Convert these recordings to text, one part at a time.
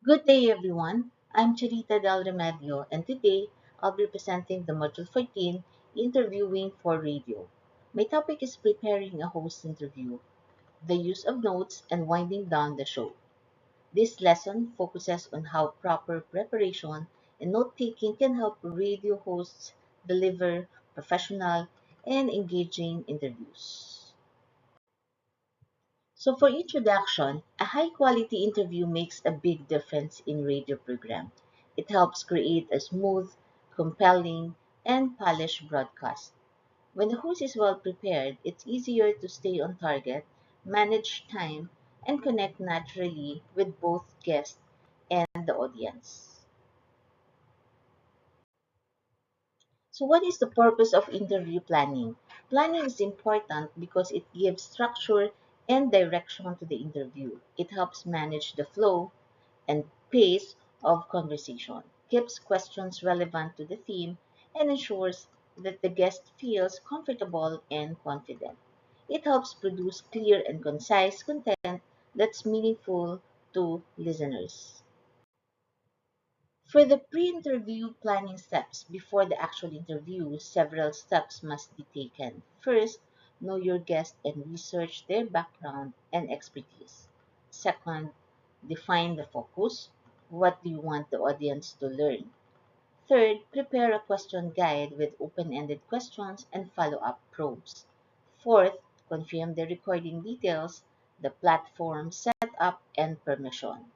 Good day, everyone. I'm Charita Del Remedio, and today I'll be presenting the Module 14 Interviewing for Radio. My topic is preparing a host interview, the use of notes, and winding down the show. This lesson focuses on how proper preparation and note taking can help radio hosts deliver professional and engaging interviews. So for introduction, a high quality interview makes a big difference in radio program. It helps create a smooth, compelling, and polished broadcast. When the host is well prepared, it's easier to stay on target, manage time, and connect naturally with both guests and the audience. So what is the purpose of interview planning? Planning is important because it gives structure and direction to the interview. It helps manage the flow and pace of conversation, keeps questions relevant to the theme, and ensures that the guest feels comfortable and confident. It helps produce clear and concise content that's meaningful to listeners. For the pre-interview planning steps before the actual interview, several steps must be taken. First, know your guest and research their background and expertise. Second, define the focus. What do you want the audience to learn? Third, prepare a question guide with open-ended questions and follow-up probes. Fourth, confirm the recording details, the platform setup, and permission.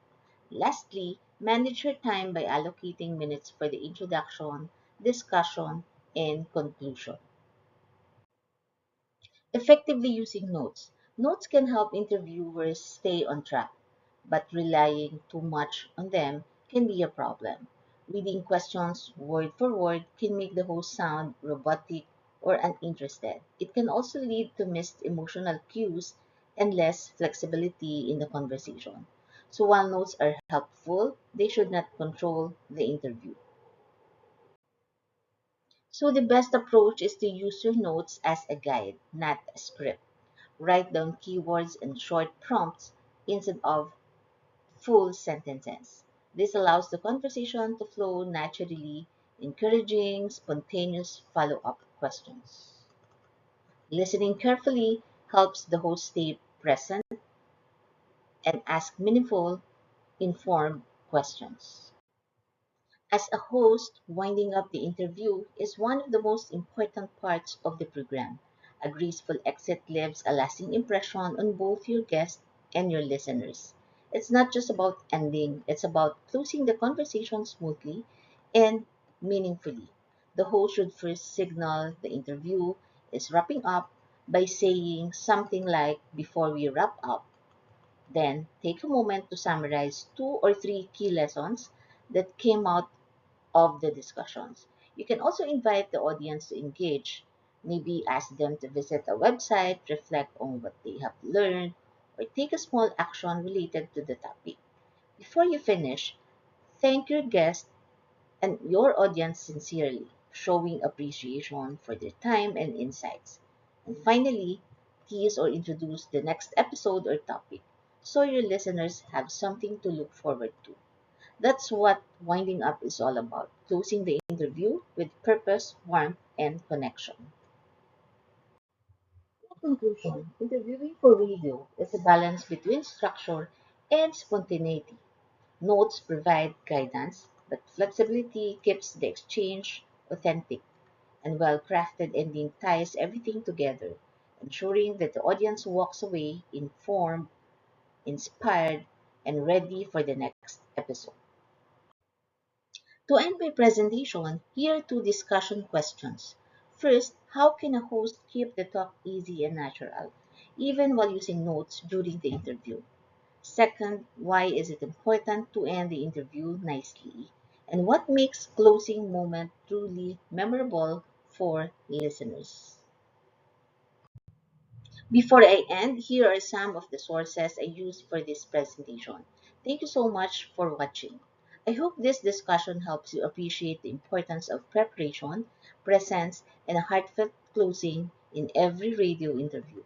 Lastly, manage your time by allocating minutes for the introduction, discussion, and conclusion. Effectively using notes. Notes can help interviewers stay on track, but relying too much on them can be a problem. Reading questions word for word can make the host sound robotic or uninterested. It can also lead to missed emotional cues and less flexibility in the conversation. So while notes are helpful, they should not control the interview. So the best approach is to use your notes as a guide, not a script. Write down keywords and short prompts instead of full sentences. This allows the conversation to flow naturally, encouraging spontaneous follow up questions. Listening carefully helps the host stay present and ask meaningful, informed questions. As a host, winding up the interview is one of the most important parts of the program. A graceful exit leaves a lasting impression on both your guests and your listeners. It's not just about ending, it's about closing the conversation smoothly and meaningfully. The host should first signal the interview is wrapping up by saying something like, "Before we wrap up," then take a moment to summarize two or three key lessons that came out of the discussions. You can also invite the audience to engage, maybe ask them to visit a website, reflect on what they have learned, or take a small action related to the topic. Before you finish, thank your guest and your audience sincerely, showing appreciation for their time and insights. And finally, tease or introduce the next episode or topic so your listeners have something to look forward to. That's what winding up is all about, closing the interview with purpose, warmth, and connection. In conclusion, interviewing for radio is a balance between structure and spontaneity. Notes provide guidance, but flexibility keeps the exchange authentic, and well-crafted ending ties everything together, ensuring that the audience walks away informed, inspired, and ready for the next episode. To end my presentation, here are two discussion questions. First, how can a host keep the talk easy and natural, even while using notes during the interview? Second, why is it important to end the interview nicely? And what makes closing moment truly memorable for listeners? Before I end, here are some of the sources I used for this presentation. Thank you so much for watching. I hope this discussion helps you appreciate the importance of preparation, presence, and a heartfelt closing in every radio interview.